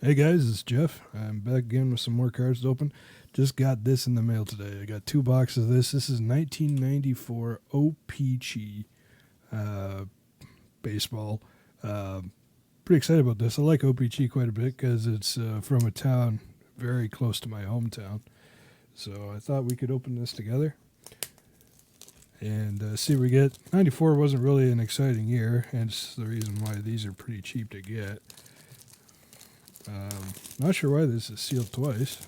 Hey guys, it's Jeff. I'm back again with some more cards to open. Just got this in the mail today. I got 2 boxes of this. This is 1994 O-Pee-Chee Baseball. Uh, Pretty excited about this. I like O-Pee-Chee quite a bit because it's from a town very close to my hometown. So I thought we could open this together and see what we get. 94 wasn't really an exciting year, hence the reason why these are pretty cheap to get. Not sure why this is sealed twice,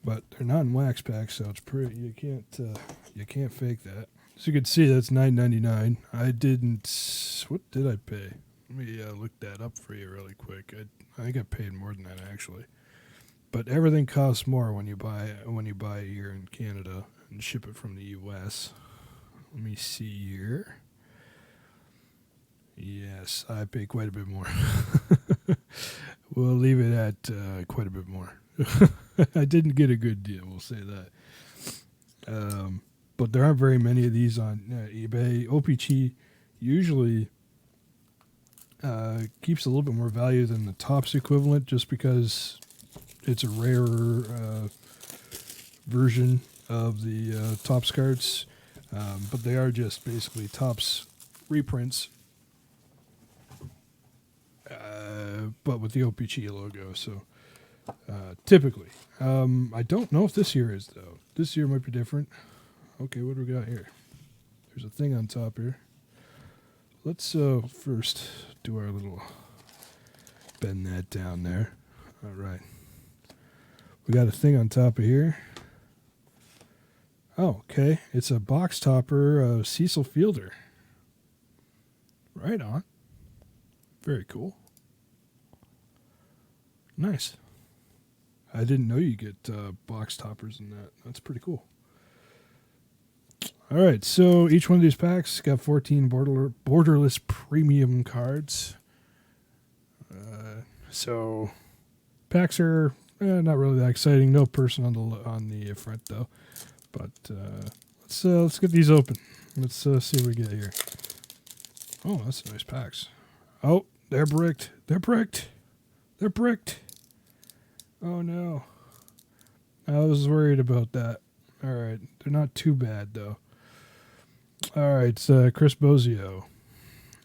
but they're not in wax packs, so it's pretty. You can't fake that. So you can see that's $9.99. I didn't. What did I pay? Let me look that up for you really quick. I think I paid more than that actually. But everything costs more when you buy here in Canada and ship it from the U.S. Let me see here. Yes, I pay quite a bit more. We'll leave it at quite a bit more. I didn't get a good deal, we'll say that. But there aren't very many of these on eBay. O-Pee-Chee usually keeps a little bit more value than the Topps equivalent just because it's a rarer version of the Topps cards. But they are just basically Topps reprints, but with the O-Pee-Chee logo. So typically, I don't know if this year is though. This year might be different. Okay, what do we got here? There's a thing on top here. Let's first do our little bend that down there. All right, we got a thing on top of here. Oh, okay, it's a box topper of Cecil Fielder. Right on. Very cool. Nice. I didn't know you get box toppers in that. That's pretty cool. All right, so each one of these packs got 14 borderless premium cards. So packs are not really that exciting. No person on the front though. But let's get these open. Let's see what we get here. Oh, that's nice packs. Oh, they're bricked. They're bricked. They're bricked. Oh no. I was worried about that. All right, they're not too bad though. All right, it's Chris Bozio.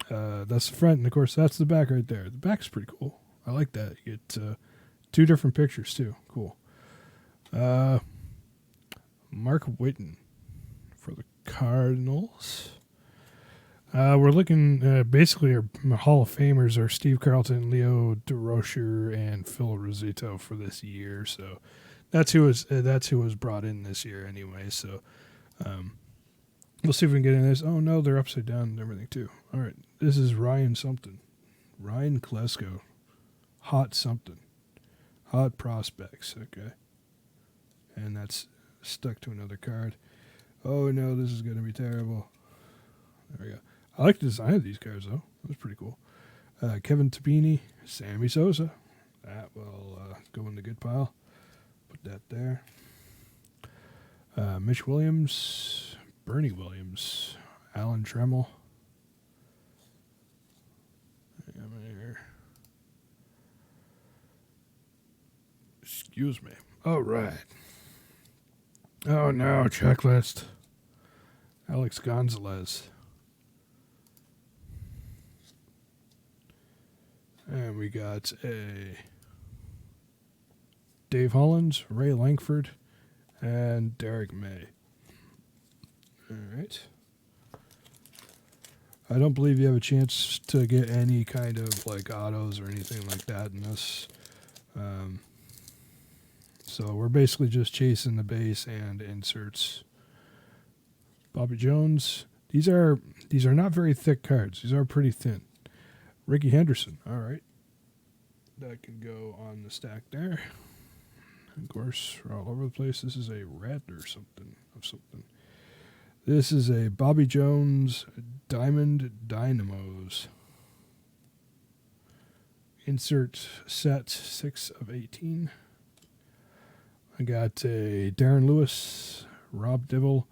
That's the front, and of course that's the back right there. The back's pretty cool. I like that. You get 2 different pictures too. Cool. Mark Whiten for the Cardinals. We're looking basically our Hall of Famers are Steve Carlton, Leo DeRocher, and Phil Rosito for this year. So that's who was brought in this year anyway. So we'll see if we can get in this. Oh no, they're upside down and everything too. All right, this is Ryan something, Ryan Klesko, hot something, hot prospects. Okay, and that's stuck to another card. Oh no, this is going to be terrible. There we go. I like the design of these cards, though. That was pretty cool. Kevin Tabini, Sammy Sosa. That will go in the good pile. Put that there. Mitch Williams, Bernie Williams, Alan Tremmel. Here. Excuse me. All right. Oh no, checklist. Alex Gonzalez. And we got a Dave Hollins, Ray Langford, and Derek May. All right. I don't believe you have a chance to get any kind of like autos or anything like that in this. So we're basically just chasing the base and inserts. Bobby Jones. These are not very thick cards. These are pretty thin. Ricky Henderson. All right. That can go on the stack there. Of course, we're all over the place. This is a red or something of something. This is a Bobby Jones Diamond Dynamos. Insert set 6 of 18. I got a Darren Lewis, Rob Dibble,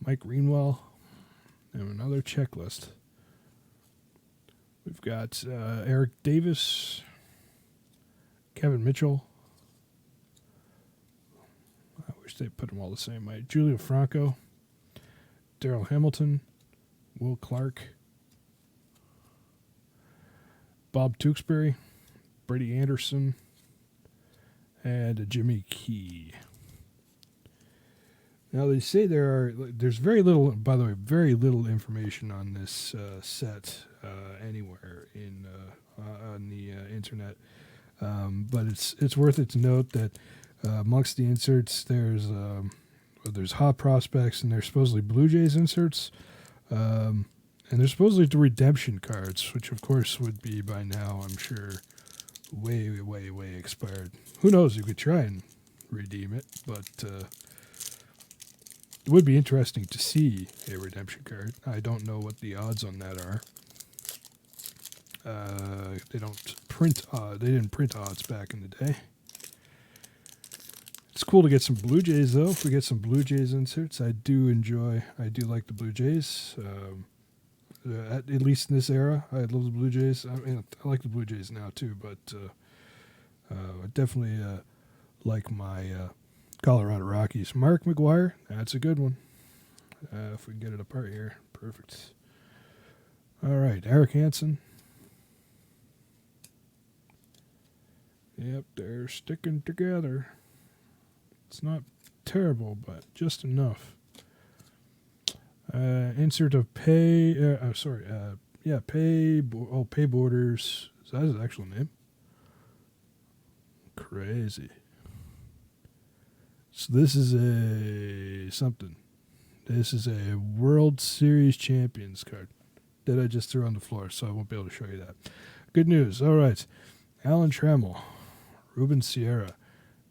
Mike Greenwell, and another checklist. We've got Eric Davis, Kevin Mitchell. I wish they put them all the same way. Julio Franco, Darrell Hamilton, Will Clark, Bob Tewksbury, Brady Anderson, and Jimmy Key. Now they say there's very little, by the way, very little information on this set anywhere on the internet. But it's worth it to note that amongst the inserts there's hot prospects and there's supposedly Blue Jays inserts, and there's supposedly the redemption cards, which of course would be by now, I'm sure, way expired. Who knows? You could try and redeem it, but it would be interesting to see a redemption card. I don't know what the odds on that are. They don't print. They didn't print odds back in the day. It's cool to get some Blue Jays though. If we get some Blue Jays inserts, I do like the Blue Jays. At least in this era, I love the Blue Jays. I mean, I like the Blue Jays now too, but I definitely like my Colorado Rockies. Mark McGwire, that's a good one. If we can get it apart here, perfect. All right, Eric Hansen. Yep, they're sticking together. It's not terrible, but just enough. Insert of Pay. Pay Borders. Is that his actual name? Crazy. So this is something. This is a World Series Champions card that I just threw on the floor, so I won't be able to show you that. Good news. All right. Alan Trammell, Ruben Sierra,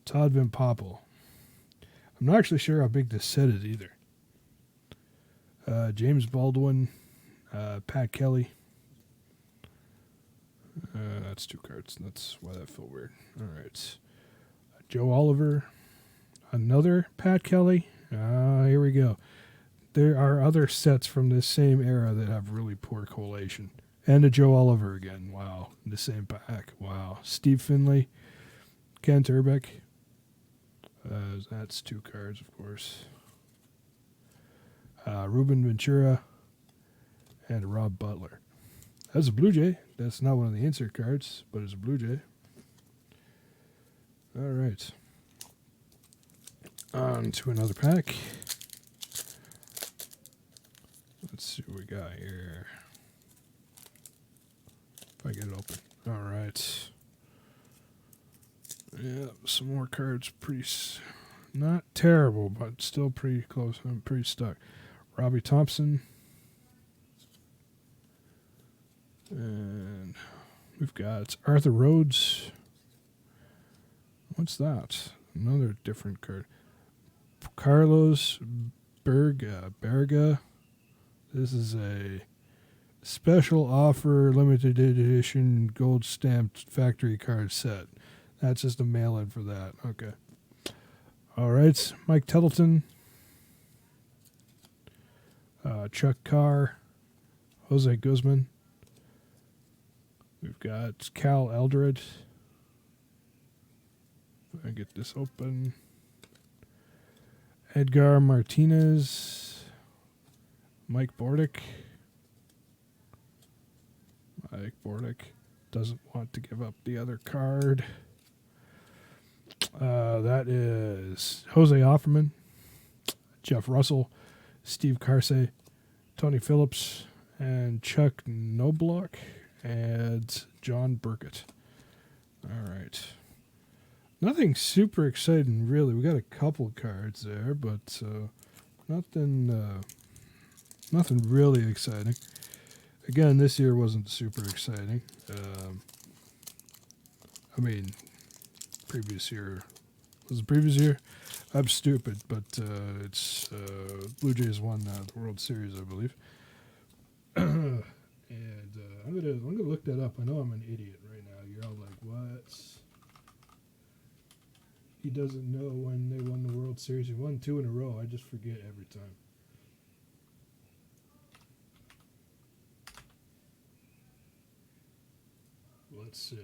Todd Van Poppel. I'm not actually sure how big this set is either. James Baldwin, Pat Kelly. That's two cards. That's why that felt weird. All right. Joe Oliver. Another Pat Kelly. Here we go. There are other sets from this same era that have really poor collation. And a Joe Oliver again. Wow. In the same pack. Wow. Steve Finley. Ken Turbeck. That's two cards, of course. Ruben Ventura. And Rob Butler. That's a Blue Jay. That's not one of the insert cards, but it's a Blue Jay. All right. On to another pack. Let's see what we got here. If I get it open. All right. Yeah, some more cards. Not terrible, but still pretty close. I'm pretty stuck. Robbie Thompson. And we've got Arthur Rhodes. What's that? Another different card. Carlos Berga. This is a special offer limited edition gold stamped factory card set. That's just a mail-in for that. Okay. All right. Mike Tettleton. Chuck Carr. Jose Guzman. We've got Cal Eldred. If I get this open. Edgar Martinez. Mike Bordick. Mike Bordick doesn't want to give up the other card. That is Jose Offerman, Jeff Russell, Steve Carsey, Tony Phillips, and Chuck Knobloch, and John Burkett. All right. Nothing super exciting, really. We got a couple cards there, but nothing really exciting. Again, this year wasn't super exciting. Previous year. Was the previous year? I'm stupid, but it's Blue Jays won the World Series, I believe. And I'm gonna look that up. I know I'm an idiot right now. You're all like, what? He doesn't know when they won the World Series. He won 2 in a row. I just forget every time. Let's see.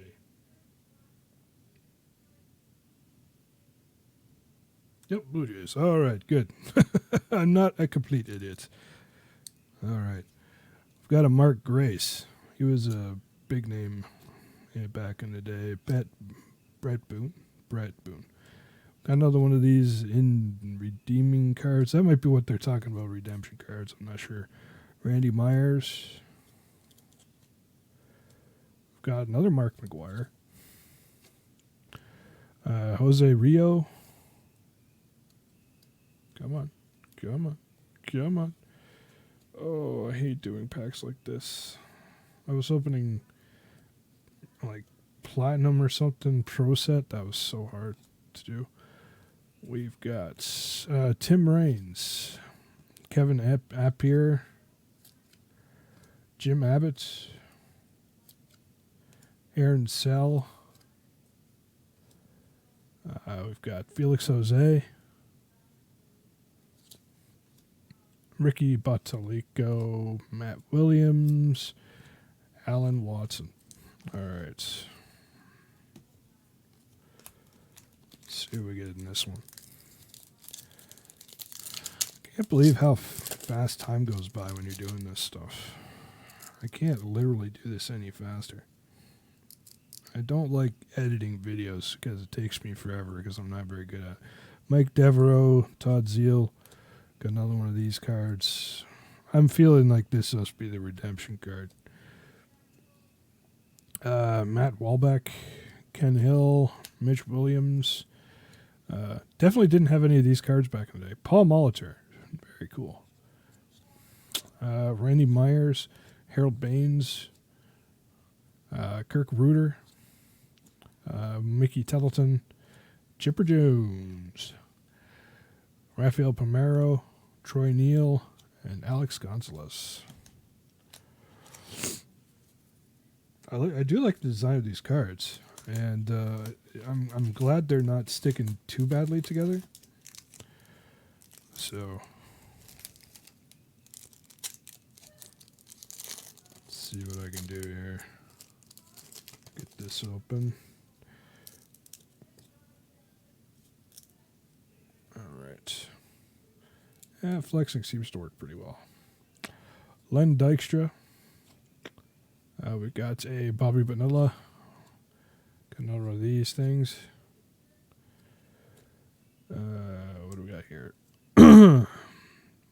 Yep, Blue Jays. All right, good. I'm not a complete idiot. All right. We've got a Mark Grace. He was a big name back in the day. Brett Boone. Got another one of these in redeeming cards. That might be what they're talking about, redemption cards. I'm not sure. Randy Myers. We've got another Mark McGuire. Jose Rio. Come on. Oh, I hate doing packs like this. I was opening like Platinum or something Pro Set. That was so hard to do. We've got Tim Raines, Kevin Appier, Jim Abbott, Aaron Sell. We've got Felix Jose, Ricky Bottalico, Matt Williams, Alan Watson. All right. Let's see what we get in this one. Can't believe how fast time goes by when you're doing this stuff. I can't literally do this any faster. I don't like editing videos because it takes me forever because I'm not very good at it. Mike Devereaux, Todd Zeal. Got another one of these cards. I'm feeling like this must be the redemption card. Matt Walbeck, Ken Hill, Mitch Williams. Definitely didn't have any of these cards back in the day. Paul Molitor. Very cool. Randy Myers, Harold Baines, Kirk Reuter, Mickey Tettleton, Chipper Jones, Rafael Palmeiro, Troy Neal, and Alex Gonzalez. I do like the design of these cards, and I'm glad they're not sticking too badly together. So let's see what I can do here. Get this open. All right. Yeah, flexing seems to work pretty well. Len Dykstra. We've got a Bobby Bonilla. Got another one of these things. What do we got here?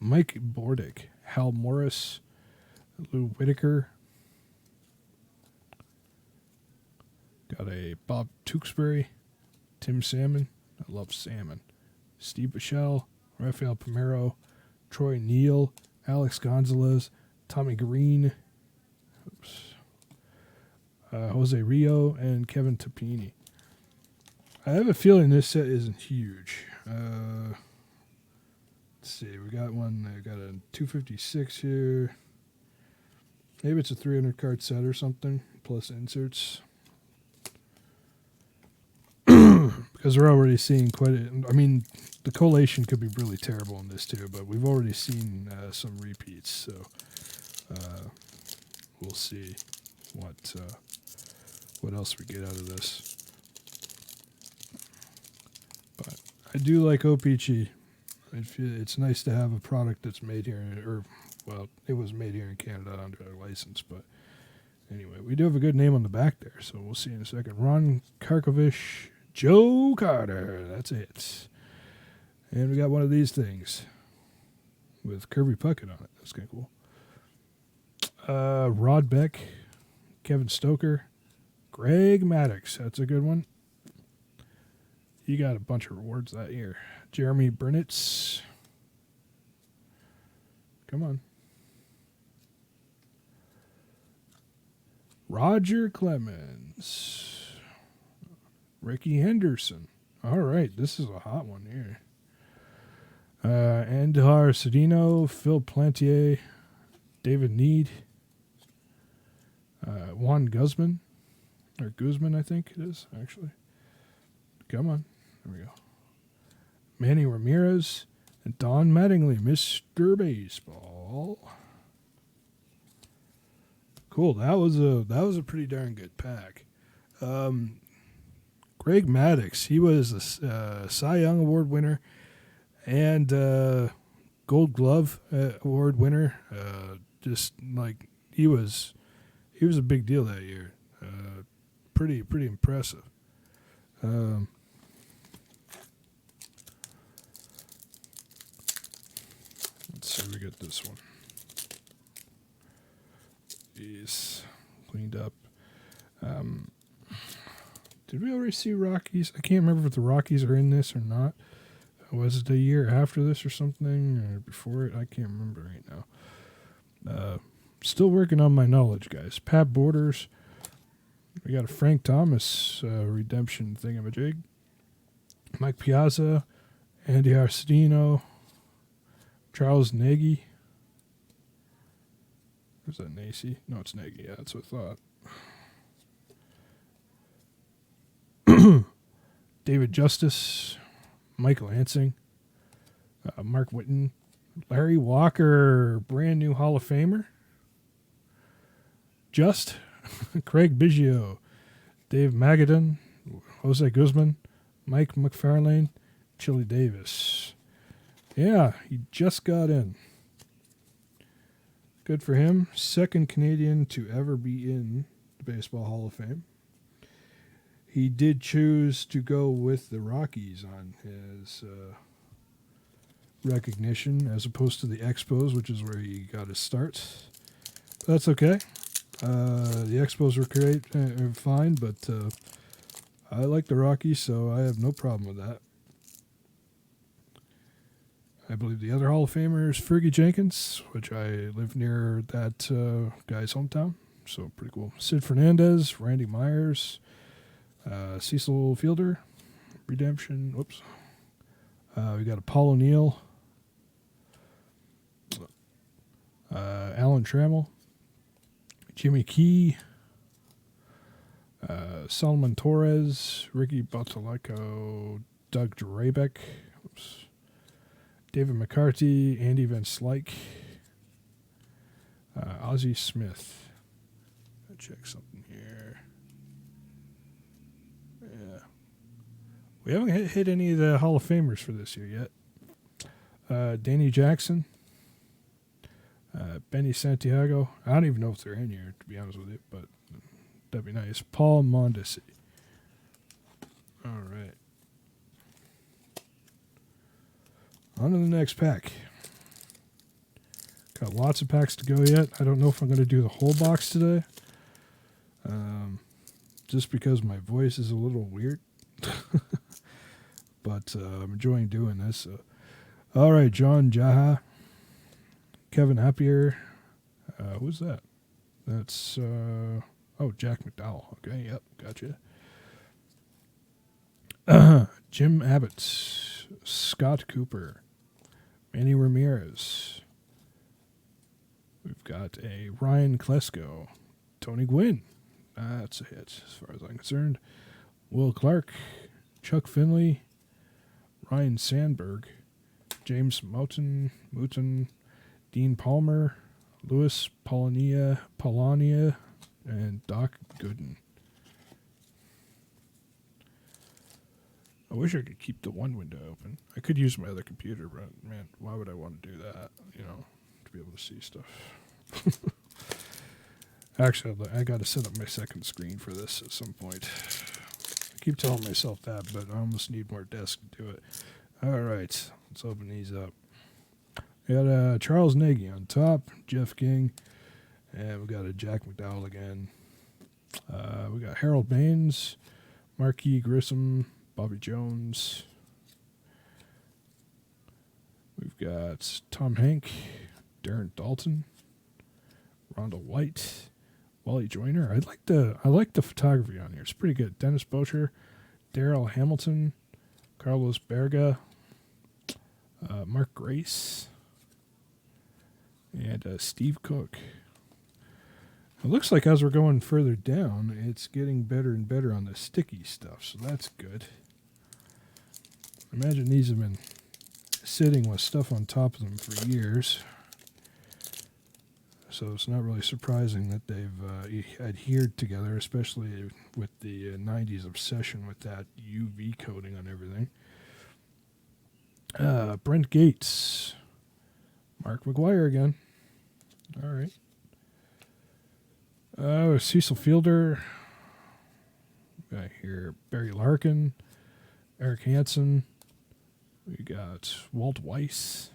Mike Bordick, Hal Morris, Lou Whitaker. Got a Bob Tewksbury, Tim Salmon. I love salmon. Steve Bichelle, Rafael Palmeiro, Troy Neal, Alex Gonzalez, Tommy Green, Jose Rio, and Kevin Tapini. I have a feeling this set isn't huge. Let's see. We got one. I got a 256 here. Maybe it's a 300 card set or something, plus inserts. Because we're already seeing quite a... I mean, the collation could be really terrible in this too, but we've already seen some repeats, so we'll see what else we get out of this. But I do like O-Pee-Chee. It's nice to have a product that's made here, it was made here in Canada under our license, but anyway, we do have a good name on the back there, so we'll see in a second. Ron Karkovich, Joe Carter, that's it. And we got one of these things with Kirby Puckett on it. That's kind of cool. Rod Beck, Kevin Stoker, Greg Maddox, that's a good one. You got a bunch of rewards that year. Jeremy Brunitz. Come on. Roger Clemens. Ricky Henderson. All right, this is a hot one here. Andhar Cedino, Phil Plantier, David Need, Juan Guzman, or Guzman, I think it is, actually. Come on. There we go. Manny Ramirez and Don Mattingly, Mr. Baseball. Cool. That was a pretty darn good pack. Greg Maddux. He was a Cy Young Award winner and Gold Glove Award winner. Just like he was a big deal that year. Pretty impressive. Let's see, we got this one. He's cleaned up. Did we already see Rockies? I can't remember if the Rockies are in this or not. Was it a year after this or something, or before it? I can't remember right now. Still working on my knowledge, guys. Pat Borders. We got a Frank Thomas redemption thingamajig. Mike Piazza. Andy Arcedino. Charles Nagy. Is that Nacy? No, it's Nagy. Yeah, that's what I thought. David Justice, Mike Lansing, Mark Whitten, Larry Walker, brand new Hall of Famer. Craig Biggio, Dave Magadan, Jose Guzman, Mike McFarlane, Chili Davis. Yeah, he just got in. Good for him. Second Canadian to ever be in the Baseball Hall of Fame. He did choose to go with the Rockies on his recognition as opposed to the Expos, which is where he got his start. But that's okay. The Expos were great, fine, but I like the Rockies, so I have no problem with that. I believe the other Hall of Famer is Fergie Jenkins, which I live near that guy's hometown, so pretty cool. Sid Fernandez, Randy Myers, Cecil Fielder, redemption. Whoops. We got a Paul O'Neill, Alan Trammell, Jimmy Key, Solomon Torres, Ricky Bottalico, Doug Drabeck, David McCarthy, Andy Van Slyke, Ozzie Smith. I'll check something here. Yeah. We haven't hit any of the Hall of Famers for this year yet. Danny Jackson, Benny Santiago. I don't even know if they're in here, to be honest with you, but that'd be nice. Paul Mondesi. All right. On to the next pack. Got lots of packs to go yet. I don't know if I'm going to do the whole box today. Just because my voice is a little weird. But I'm enjoying doing this. So. All right, John Jaha. Kevin Appier. Who's that? That's, Jack McDowell. Okay, yep, gotcha. Jim Abbott. Scott Cooper. Manny Ramirez. We've got a Ryan Klesko. Tony Gwynn. That's a hit as far as I'm concerned. Will Clark. Chuck Finley. Ryan Sandberg. James Mouton. Dean Palmer. Louis Polania, and Doc Gooden. I wish I could keep the one window open. I could use my other computer, but man, why would I want to do that? To be able to see stuff. Actually, I got to set up my second screen for this at some point. I keep telling myself that, but I almost need more desk to do it. All right, let's open these up. We got Charles Nagy on top, Jeff King, and we got a Jack McDowell again. We got Harold Baines, Marquis Grissom, Bobby Jones. We've got Tom Hank, Darren Dalton, Rhonda White, Wally Joyner. I like the photography on here. It's pretty good. Dennis Bocher, Darrell Hamilton, Carlos Berga, Mark Grace, and Steve Cook. It looks like as we're going further down, it's getting better and better on the sticky stuff, so that's good. Imagine these have been sitting with stuff on top of them for years. So it's not really surprising that they've adhered together, especially with the 90s obsession with that UV coating on everything. Brent Gates. Mark McGuire again. All right. Cecil Fielder. We got here Barry Larkin. Eric Hansen. We got Walt Weiss.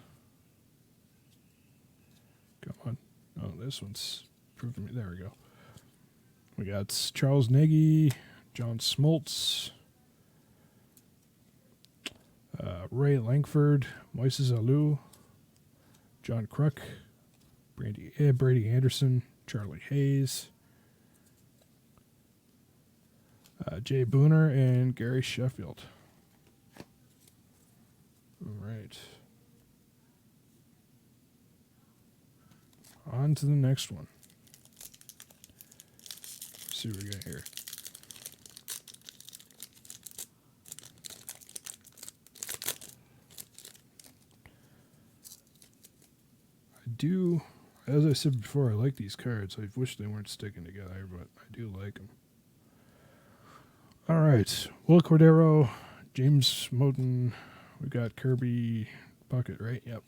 Come on. Oh, this one's proving me. There we go. We got Charles Nagy, John Smoltz, Ray Langford, Moises Alou, John Kruk, Brady Anderson, Charlie Hayes, Jay Booner, and Gary Sheffield. All right. On to the next one. Let's see what we got here. I do, as I said before, I like these cards. I wish they weren't sticking together, but I do like them. All right. Will Cordero, James Moten. We got Kirby Puckett, right? Yep.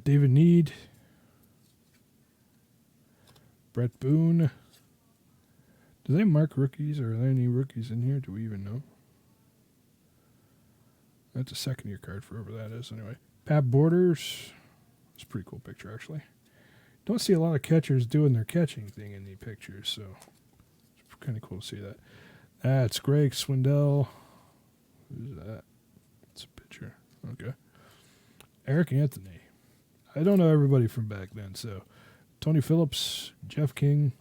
David Need, Brett Boone. Do they mark rookies, or are there any rookies in here? Do we even know? That's a second-year card, for whoever that is, anyway. Pat Borders. It's a pretty cool picture, actually. Don't see a lot of catchers doing their catching thing in the pictures, so it's kind of cool to see that. That's Greg Swindell. Who's that? It's a picture. Okay. Eric Anthony. I don't know everybody from back then, so Tony Phillips, Jeff King,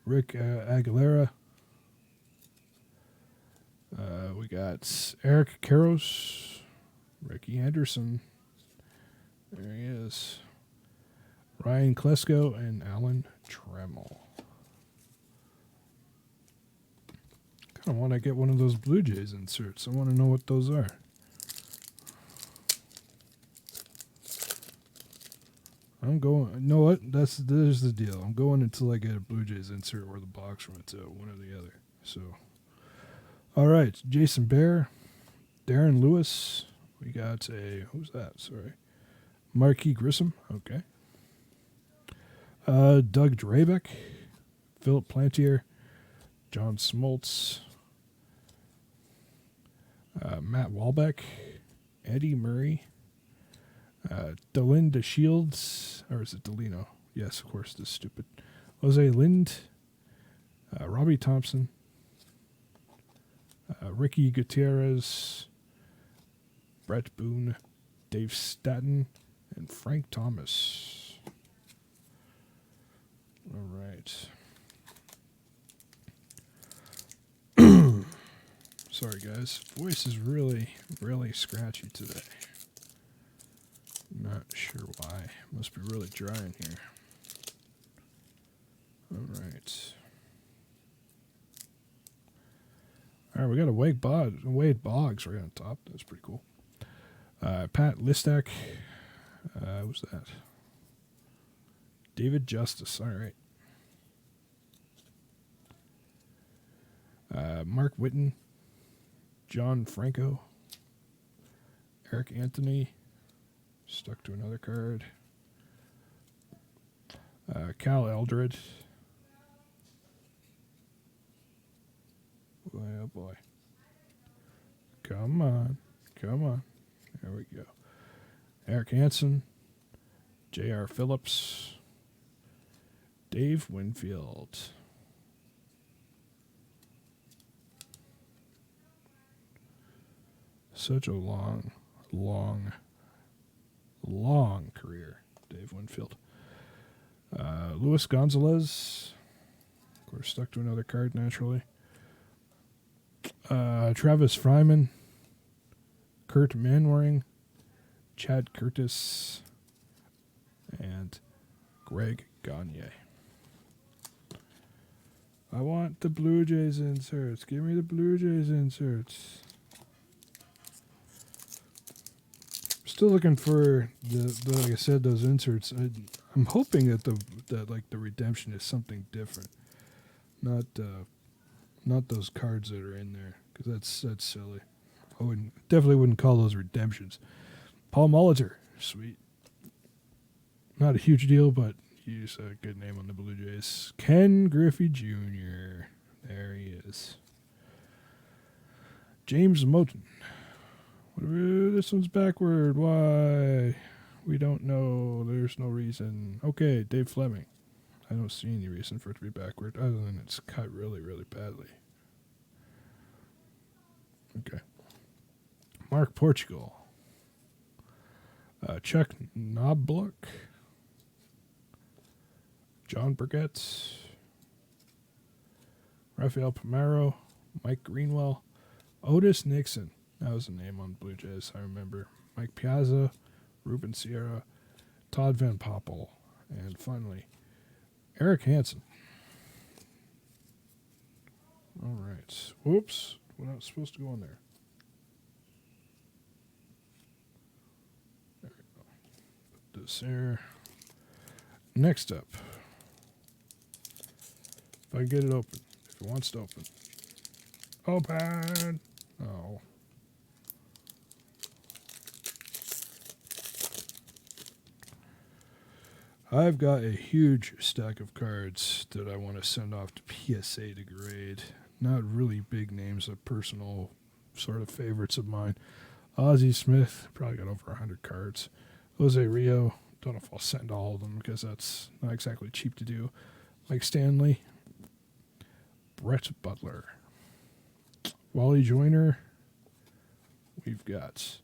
Rick Aguilera. We got Eric Karros, Ricky Anderson. There he is. Ryan Klesko and Alan Trammell. Kind of want to get one of those Blue Jays inserts. I want to know what those are. I'm going. You know what? There's the deal. I'm going until I get a Blue Jays insert or the box from it, one or the other. So, all right, Jason Bear, Darren Lewis. We got who's that? Sorry, Marquis Grissom. Okay. Doug Drabeck, Philip Plantier, John Smoltz, Matt Walbeck, Eddie Murray. Delinda Shields, or is it Delino? Yes, of course, this is stupid. Jose Lind, Robbie Thompson, Ricky Gutierrez, Brett Boone, Dave Staton, and Frank Thomas. All right. Sorry, guys. Voice is really, really scratchy today. Not sure why. Must be really dry in here. All right. All right, we got a Wade Boggs right on top. That's pretty cool. Pat Listak. Who's that? David Justice. All right. Mark Whitten. John Franco. Eric Anthony. Stuck to another card. Cal Eldred. Boy, oh boy. Come on. Come on. There we go. Eric Hansen. J.R. Phillips. Dave Winfield. Such a long career, Dave Winfield. Luis Gonzalez, of course, stuck to another card naturally. Travis Fryman, Kurt Manwaring, Chad Curtis, and Greg Gagne. I want the Blue Jays inserts. Give me the Blue Jays inserts. Still looking for like I said, those inserts. I'm hoping that the redemption is something different, not those cards that are in there, because that's silly. Definitely wouldn't call those redemptions. Paul Molitor, sweet. Not a huge deal, but he's a good name on the Blue Jays. Ken Griffey Jr. There he is. James Moten. This one's backward. Why? We don't know. There's no reason. Okay, Dave Fleming. I don't see any reason for it to be backward, other than it's cut really, really badly. Okay. Mark Portugal. Chuck Knobloch. John Burgett. Rafael Pomaro. Mike Greenwell. Otis Nixon. That was a name on Blue Jays, I remember. Mike Piazza. Ruben Sierra. Todd Van Poppel. And finally, Eric Hansen. All right. Whoops. We're not supposed to go on there. There we go. Put this there. Next up. If I can get it open. If it wants to open. Open! Oh. I've got a huge stack of cards that I want to send off to PSA to grade. Not really big names, but personal sort of favorites of mine. Ozzie Smith, probably got over 100 cards. Jose Rio, don't know if I'll send all of them because that's not exactly cheap to do. Mike Stanley. Brett Butler. Wally Joyner. We've got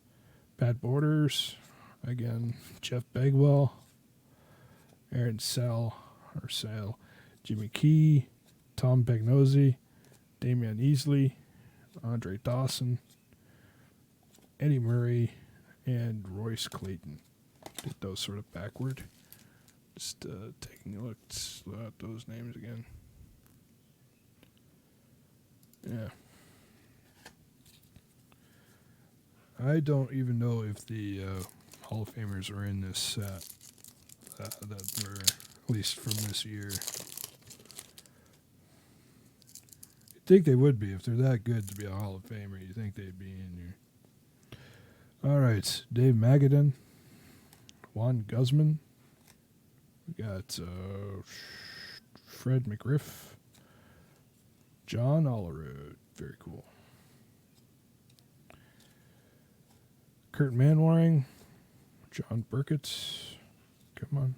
Pat Borders. Again, Jeff Bagwell. Aaron Sale. Jimmy Key. Tom Pagnozzi. Damian Easley. Andre Dawson. Eddie Murray. And Royce Clayton. Did those sort of backward. Just taking a look at those names again. Yeah. I don't even know if the Hall of Famers are in this set that were, at least from this year. You'd think they would be. If they're that good to be a Hall of Famer, you'd think they'd be in here. All right. Dave Magadan. Juan Guzman. We got Fred McGriff. John Olerud. Very cool. Kurt Manwaring. John Burkett. Come on.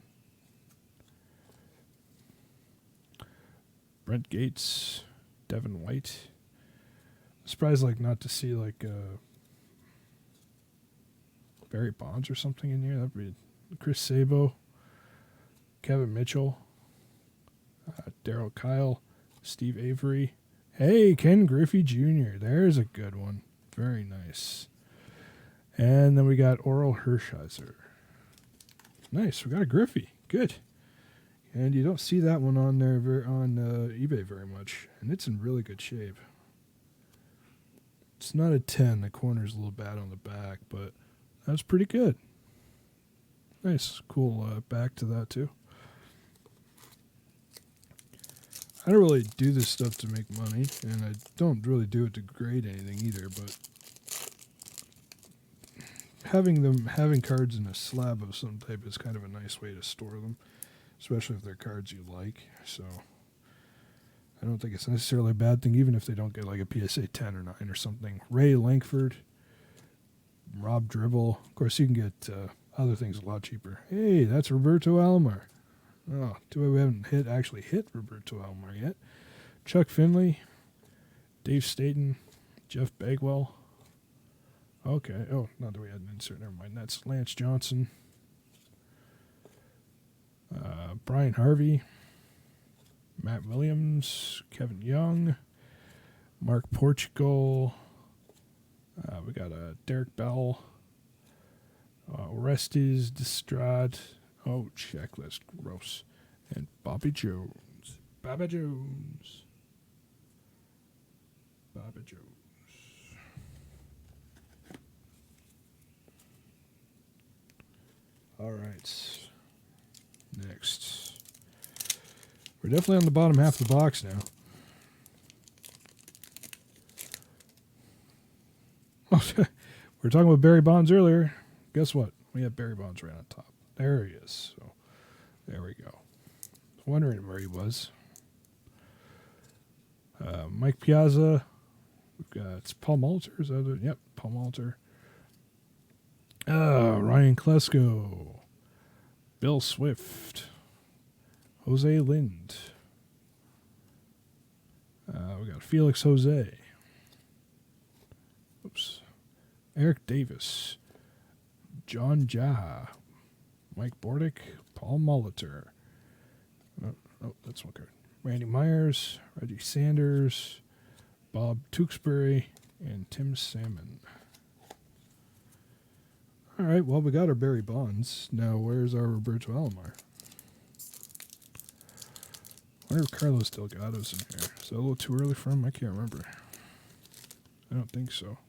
Brent Gates. Devin White. I'm surprised not to see Barry Bonds or something in here. That'd be Chris Sabo. Kevin Mitchell. Darryl Kyle. Steve Avery. Hey, Ken Griffey Jr. There's a good one. Very nice. And then we got Oral Hershiser. Nice. We got a Griffey. Good. And you don't see that one on there on eBay very much. And it's in really good shape. It's not a 10. The corner's a little bad on the back, but that's pretty good. Nice. Cool back to that, too. I don't really do this stuff to make money, and I don't really do it to grade anything either, but having cards in a slab of some type is kind of a nice way to store them, especially if they're cards you like. So I don't think it's necessarily a bad thing, even if they don't get like a PSA 10 or 9 or something. Ray Lankford, Rob Dribble. Of course, you can get other things a lot cheaper. Hey, that's Roberto Alomar. Oh, too bad we haven't actually hit Roberto Alomar yet. Chuck Finley, Dave Staten, Jeff Bagwell. Okay. Oh, not that we had an insert. Never mind. That's Lance Johnson. Brian Harvey. Matt Williams. Kevin Young. Mark Portugal. We got Derek Bell. Orestes Destrade. Oh, checklist. Gross. And Bobby Jones. Bobby Jones. All right. Next. We're definitely on the bottom half of the box now. Oh, we were talking about Barry Bonds earlier. Guess what? We have Barry Bonds right on top. There he is. So there we go. Wondering where he was. Mike Piazza. We've got it's Paul Malter. Is that it? Yep, Paul Malter. Ryan Klesko. Bill Swift. Jose Lind. We got Felix Jose. Oops. Eric Davis. John Jaha. Mike Bordick. Paul Molitor. Oh, that's one card. Randy Myers. Reggie Sanders. Bob Tewksbury. And Tim Salmon. All right, well, we got our Barry Bonds. Now, where's our Roberto Alomar? I wonder if Carlos Delgado's in here. Is that a little too early for him? I can't remember. I don't think so.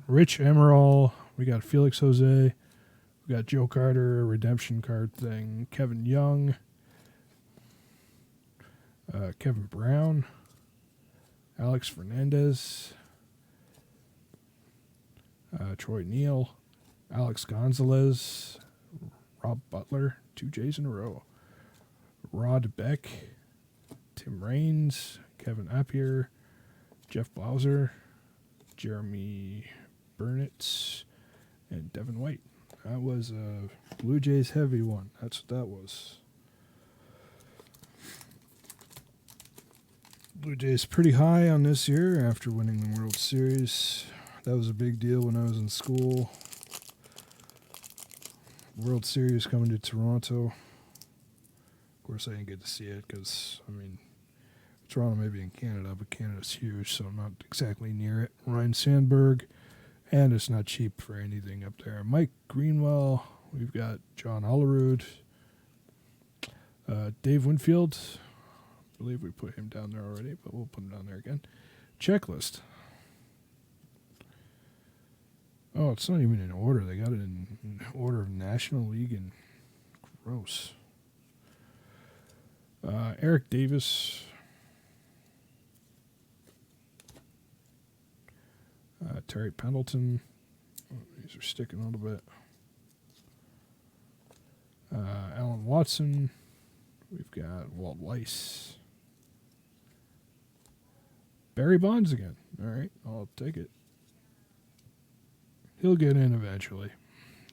Rich Emerald. We got Felix Jose. We got Joe Carter, redemption card thing. Kevin Young. Kevin Brown. Alex Fernandez. Troy Neal. Alex Gonzalez. Rob Butler. 2 J's in a row. Rod Beck. Tim Raines. Kevin Appier. Jeff Blauser. Jeremy Burnett. And Devin White. That was a Blue Jays heavy one. That's what that was. Blue Jays pretty high on this year after winning the World Series. That was a big deal when I was in school. World Series coming to Toronto. Of course, I didn't get to see it because, Toronto may be in Canada, but Canada's huge, so I'm not exactly near it. Ryan Sandberg, and it's not cheap for anything up there. Mike Greenwell. We've got John Olerud. Dave Winfield. I believe we put him down there already, but we'll put him down there again. Checklist. Oh, it's not even in order. They got it in order of National League and gross. Eric Davis. Terry Pendleton. Oh, these are sticking a little bit. Alan Watson. We've got Walt Weiss. Barry Bonds again. All right, I'll take it. He'll get in eventually.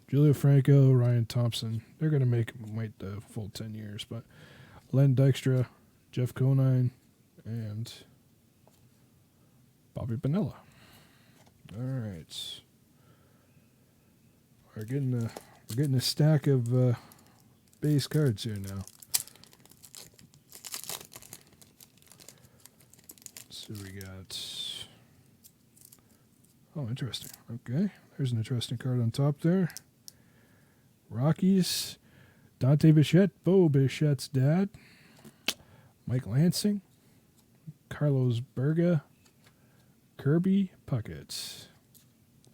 Julio Franco, Ryan Thompson. They're going to make him wait the full 10 years. But Len Dykstra, Jeff Conine, and Bobby Bonilla. All right. We're getting a stack of base cards here now. So we got. Oh, interesting. Okay, there's an interesting card on top there. Rockies, Dante Bichette, Bo Bichette's dad. Mike Lansing, Carlos Berga, Kirby Puckett.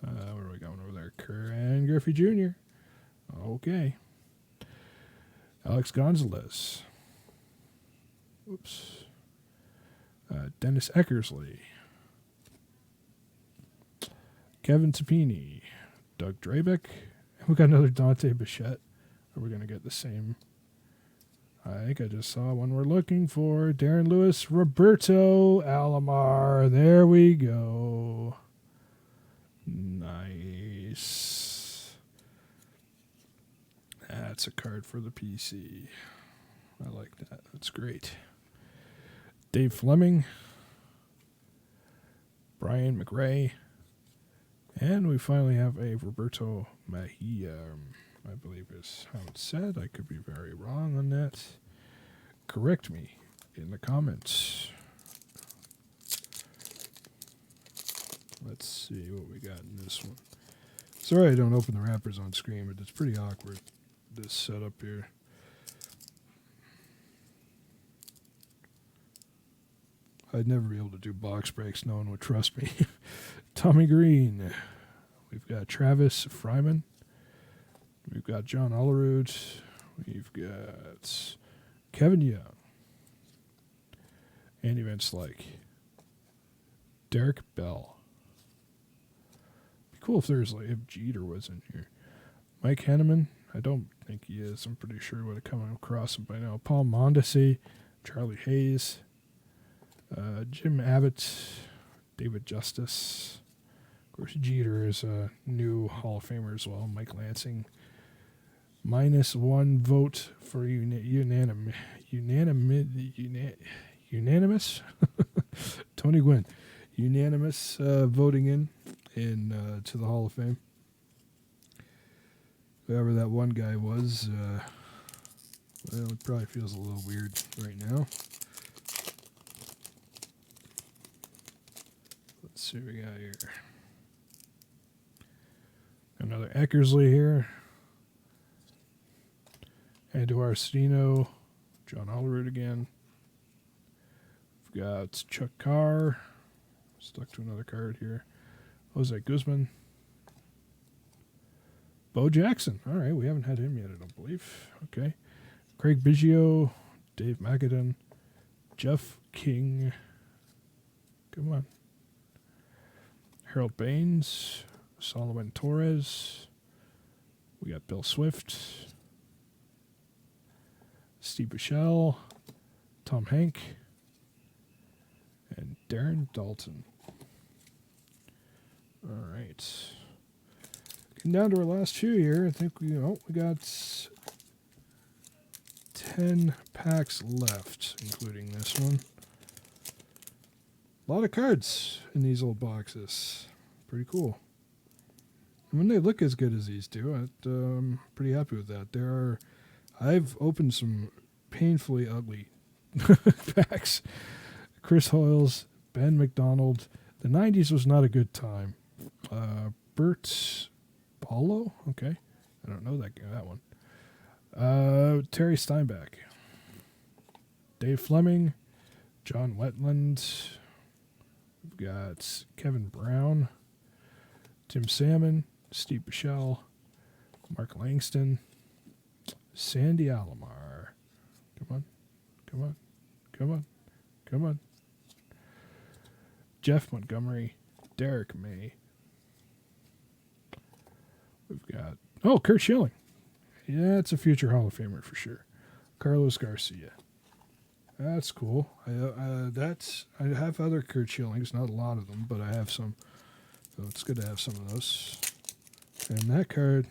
What are we going over there? And Griffey Jr. Okay. Alex Gonzalez. Oops. Dennis Eckersley. Kevin Tapini. Doug Drabeck. We got another Dante Bichette. Are we going to get the same? I think I just saw one we're looking for. Darren Lewis, Roberto Alomar. There we go. Nice. That's a card for the PC. I like that. That's great. Dave Fleming. Brian McRae. And we finally have a Roberto Mejia, I believe is how it's said. I could be very wrong on that. Correct me in the comments. Let's see what we got in this one. Sorry I don't open the wrappers on screen, but it's pretty awkward, this setup here. I'd never be able to do box breaks. No one would trust me. Tommy Green. We've got Travis Fryman. We've got John Olerud. We've got Kevin Young. And events like Derek Bell. Be cool if there's like if Jeter was in here. Mike Henneman. I don't think he is. I'm pretty sure I would have come across him by now. Paul Mondesi. Charlie Hayes. Jim Abbott. David Justice. Of course, Jeter is a new Hall of Famer as well. Mike Lansing. -1 vote for unanimous. Tony Gwynn. Unanimous voting in to the Hall of Fame. Whoever that one guy was, well, it probably feels a little weird right now. Let's see what we got here. Another Eckersley here. Eduardo Cedeno. John Olerud again. We've got Chuck Carr. Stuck to another card here. Jose Guzman. Bo Jackson. All right, we haven't had him yet, I don't believe. Okay. Craig Biggio. Dave Magadan. Jeff King. Come on. Harold Baines. Solomon Torres. We got Bill Swift. Steve Bichelle. Tom Hank. And Darren Dalton. All right. Getting down to our last few here. I think we got 10 packs left, including this one. A lot of cards in these old boxes. Pretty cool. And when they look as good as these do, I'm pretty happy with that. I've opened some painfully ugly packs. Chris Hoyles, Ben McDonald. The 90s was not a good time. Bert Paulo? Okay. I don't know that one. Terry Steinbach. Dave Fleming. John Wetland. We've got Kevin Brown. Tim Salmon. Steve Bichelle. Mark Langston. Sandy Alomar. Come on. Come on. Come on. Come on. Jeff Montgomery. Derek May. We've got... Oh, Kurt Schilling. Yeah, it's a future Hall of Famer for sure. Carlos Garcia. That's cool. I have other Kurt Schillings, not a lot of them, but I have some. So it's good to have some of those. And that card,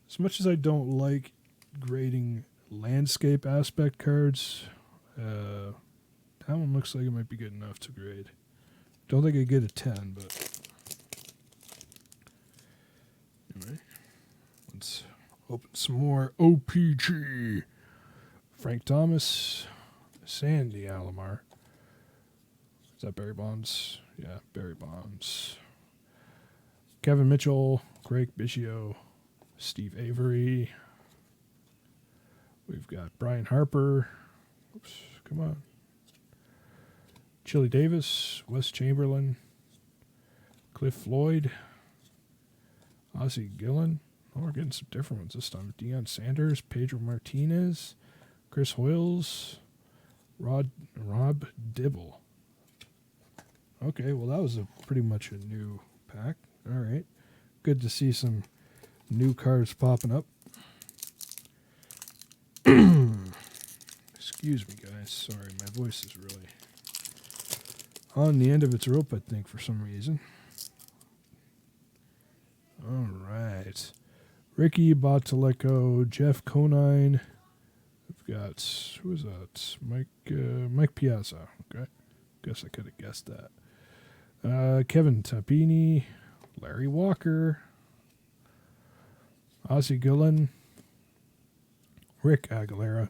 as much as I don't like grading landscape aspect cards, that one looks like it might be good enough to grade. Don't think I'd get a 10, but anyway, let's open some more O-Pee-Chee. Frank Thomas, Sandy Alomar. Is that Barry Bonds? Yeah, Barry Bonds. Kevin Mitchell, Greg Biggio, Steve Avery. We've got Brian Harper. Oops, come on. Chili Davis, Wes Chamberlain, Cliff Floyd, Ozzie Gillen. Oh, we're getting some different ones this time. Deion Sanders, Pedro Martinez, Chris Hoyles, Rob Dibble. Okay, well, that was pretty much a new pack. All right. Good to see some new cards popping up. Excuse me, guys. Sorry, my voice is really on the end of its rope, I think, for some reason. All right. Ricky Bottaleco, Jeff Conine. We've got, who is that? Mike Piazza. Okay. Guess I could have guessed that. Kevin Tapini, Larry Walker, Ozzie Gillen, Rick Aguilera.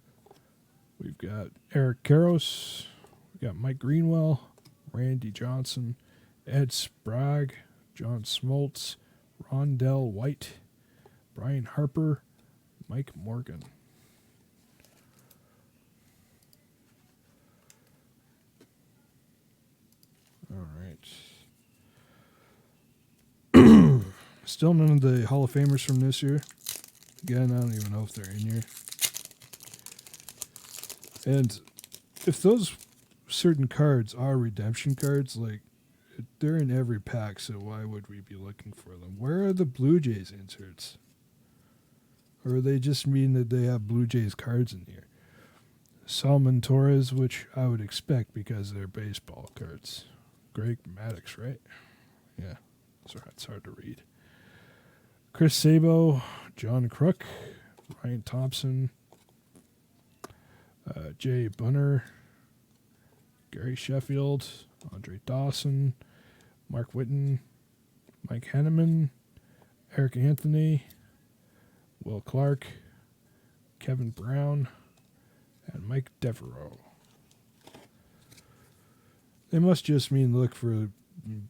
We've got Eric Karros. We've got Mike Greenwell, Randy Johnson, Ed Sprague, John Smoltz, Rondell White, Brian Harper, Mike Morgan. All right. Still none of the Hall of Famers from this year. Again, I don't even know if they're in here. And if those certain cards are redemption cards, like, they're in every pack, so why would we be looking for them? Where are the Blue Jays inserts? Or they just mean that they have Blue Jays cards in here? Salmon Torres, which I would expect because they're baseball cards. Greg Maddux, right? Yeah, it's hard to read. Chris Sabo, John Crook, Ryan Thompson, Jay Bunner, Gary Sheffield, Andre Dawson, Mark Whitten, Mike Henneman, Eric Anthony, Will Clark, Kevin Brown, and Mike Devereaux. They must just mean look for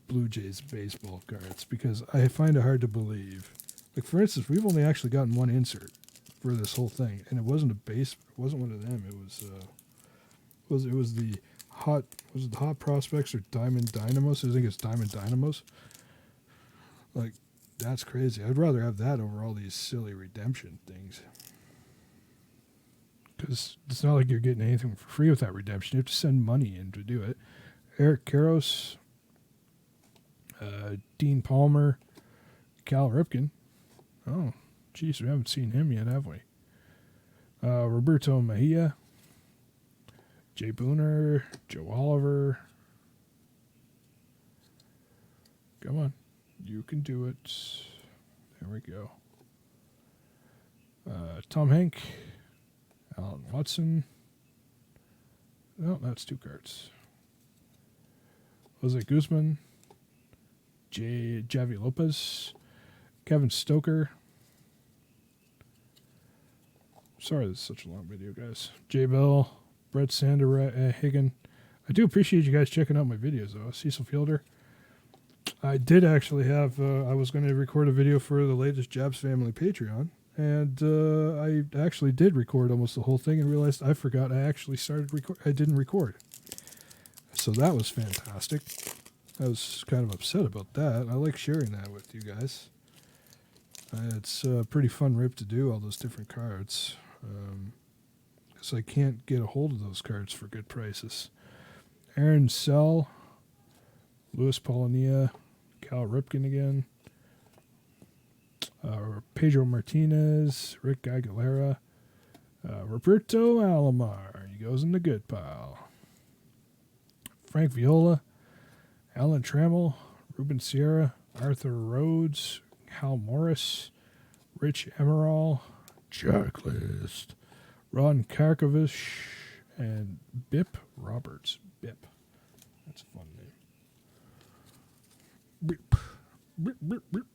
Blue Jays baseball cards, because I find it hard to believe. Like, for instance, we've only actually gotten one insert for this whole thing, and it wasn't it wasn't one of them. It was the Hot Prospects or Diamond Dynamos? I think it's Diamond Dynamos. Like, that's crazy. I'd rather have that over all these silly redemption things. Because it's not like you're getting anything for free with that redemption. You have to send money in to do it. Eric Karros, Dean Palmer, Cal Ripken. Oh, geez, we haven't seen him yet, have we? Roberto Mejia, Jay Booner, Joe Oliver. Come on, you can do it. There we go. Tom Hank, Alan Watson. Oh, that's 2 cards. Jose Guzman, Javi Lopez, Kevin Stoker. Sorry, this is such a long video, guys. Jay Bell, Brett Hagen. I do appreciate you guys checking out my videos, though. Cecil Fielder. I did actually have, I was going to record a video for the latest Jabs Family Patreon, and I actually did record almost the whole thing and realized I forgot I actually I didn't record. So that was fantastic. I was kind of upset about that. I like sharing that with you guys. It's a pretty fun rip to do, all those different cards. Because I can't get a hold of those cards for good prices. Aaron Sell, Luis Polonia, Cal Ripken again, Pedro Martinez, Rick Aguilera, Roberto Alomar. He goes in the good pile. Frank Viola, Alan Trammell, Ruben Sierra, Arthur Rhodes, Hal Morris, Rich Emerald, Checklist, Ron Karkovich, and Bip Roberts. Bip. That's a fun name. Bip. Bip, bip, bip.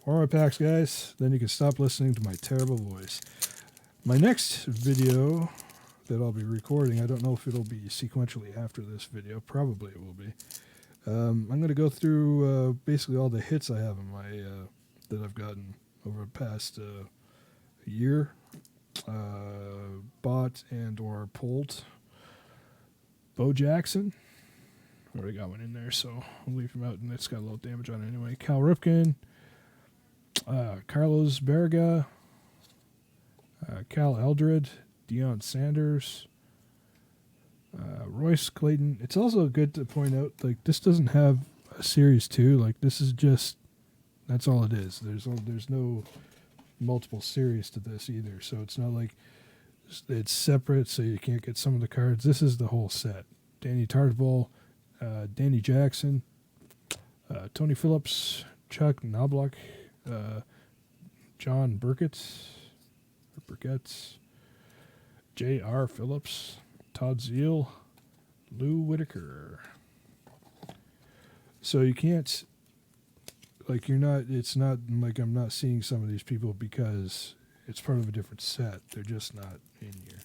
4 more packs, guys. Then you can stop listening to my terrible voice. My next video that I'll be recording, I don't know if it'll be sequentially after this video. Probably it will be. I'm going to go through basically all the hits I have in my that I've gotten over the past year, bought and or pulled. Bo Jackson, already got one in there, so I'll leave him out, and it's got a little damage on it anyway. Cal Ripken, Carlos Berga, Cal Eldred, Deion Sanders, Royce Clayton. It's also good to point out, like, this doesn't have a series 2. Like, this is just, that's all it is. There's no multiple series to this either, so it's not like it's separate, so you can't get some of the cards. This is the whole set. Danny Tartball, Danny Jackson, Tony Phillips, Chuck Knobloch, John Burkett, J.R. Phillips, Todd Zeal, Lou Whitaker. So you can't, like, it's not like I'm not seeing some of these people because it's part of a different set. They're just not in here.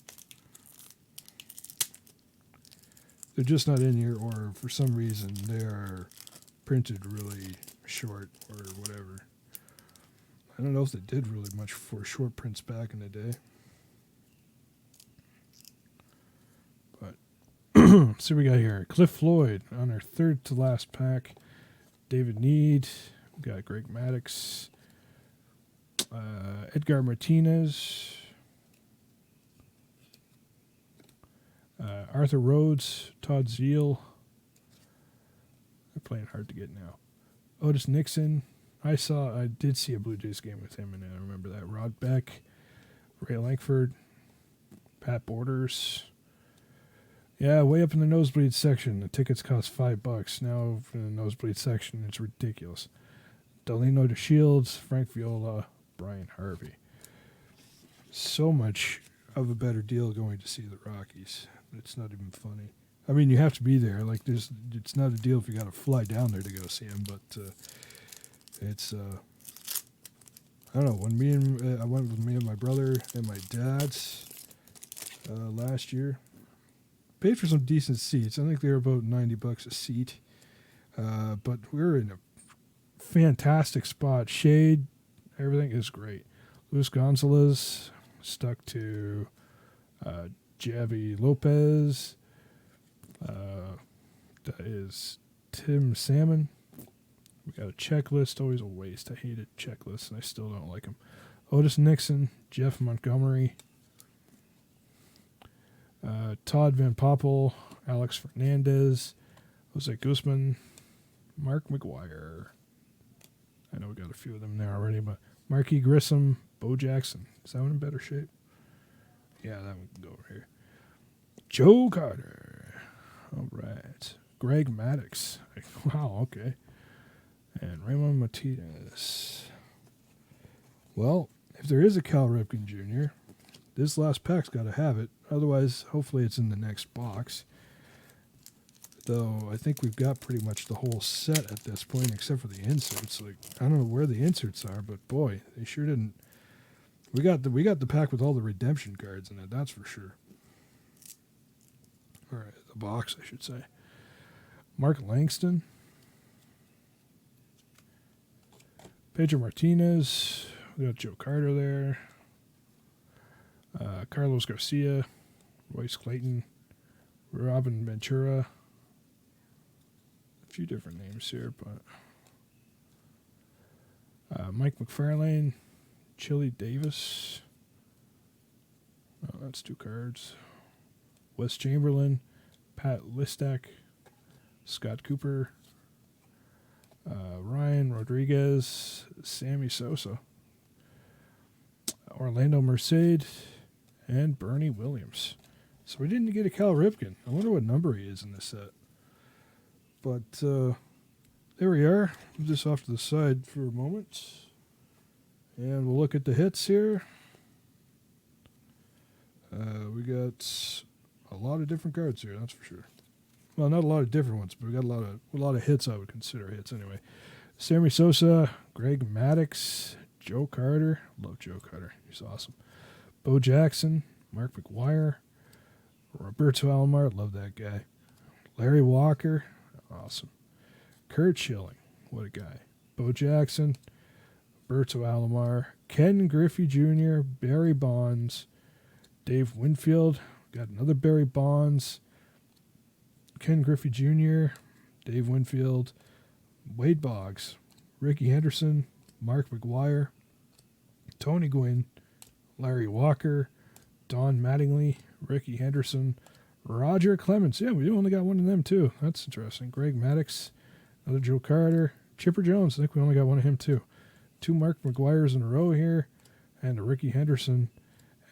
They're just not in here, or for some reason they are printed really short or whatever. I don't know if they did really much for short prints back in the day. But Let's see what we got here. Cliff Floyd on our third to last pack. David Need. We got Greg Maddux. Edgar Martinez. Arthur Rhodes. Todd Zeal. They're playing hard to get now. Otis Nixon. I did see a Blue Jays game with him, and I remember that. Rod Beck. Ray Lankford. Pat Borders. Yeah, way up in the nosebleed section. The tickets cost $5. Now in the nosebleed section, it's ridiculous. Delino DeShields, Frank Viola, Brian Harvey. So much of a better deal going to see the Rockies. It's not even funny. I mean, you have to be there. Like, it's not a deal if you got to fly down there to go see them. But it's I don't know. When I went with me and my brother and my dad's last year. Paid for some decent seats. I think they were about $90 a seat. But we were in a fantastic spot. Shade, everything is great. Luis Gonzalez stuck to Javi Lopez. That is Tim Salmon. We got a checklist. Always a waste. I hated checklists, and I still don't like them. Otis Nixon, Jeff Montgomery. Todd Van Poppel, Alex Fernandez, Jose Guzman, Mark McGuire. I know we got a few of them there already, but Marquis Grissom, Bo Jackson. Is that one in better shape? Yeah, that one can go over here. Joe Carter. All right. Greg Maddux. Wow, okay. And Raymond Martinez. Well, if there is a Cal Ripken Jr., this last pack's got to have it. Otherwise, hopefully it's in the next box. Though, I think we've got pretty much the whole set at this point, except for the inserts. Like, I don't know where the inserts are, but boy, they sure didn't. We got the pack with all the redemption cards in it, that's for sure. All right, the box, I should say. Mark Langston. Pedro Martinez. We got Joe Carter there. Carlos Garcia, Royce Clayton, Robin Ventura. A few different names here, but Mike McFarlane, Chili Davis. Oh, that's 2 cards. Wes Chamberlain, Pat Listak, Scott Cooper, Ryan Rodriguez, Sammy Sosa, Orlando Merced, and Bernie Williams. So we didn't get a Cal Ripken. I wonder what number he is in this set. But there we are. Move this off to the side for a moment. And we'll look at the hits here. We got a lot of different cards here, that's for sure. Well, not a lot of different ones, but we got a lot of hits I would consider hits anyway. Sammy Sosa, Greg Maddux, Joe Carter. Love Joe Carter. He's awesome. Bo Jackson, Mark McGuire, Roberto Alomar. Love that guy. Larry Walker. Awesome. Kurt Schilling. What a guy. Bo Jackson, Roberto Alomar, Ken Griffey Jr., Barry Bonds, Dave Winfield. Got another Barry Bonds, Ken Griffey Jr., Dave Winfield, Wade Boggs, Ricky Henderson, Mark McGuire, Tony Gwynn, Larry Walker, Don Mattingly, Ricky Henderson, Roger Clemens. Yeah, we only got one of them too. That's interesting. Greg Maddux, another Joe Carter, Chipper Jones. I think we only got one of him too. 2 Mark McGuires in a row here, and a Ricky Henderson.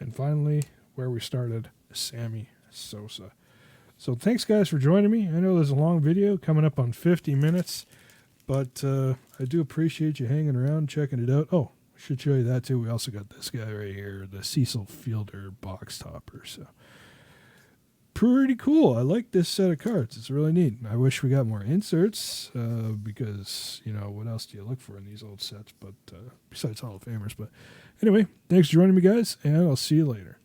And finally, where we started, Sammy Sosa. So thanks, guys, for joining me. I know there's a long video coming up on 50 minutes, but I do appreciate you hanging around, checking it out. Oh, I should show you that, too. We also got this guy right here, the Cecil Fielder box topper. So pretty cool. I like this set of cards. It's really neat. I wish we got more inserts because, you know, what else do you look for in these old sets? But besides Hall of Famers. But anyway, thanks for joining me, guys, and I'll see you later.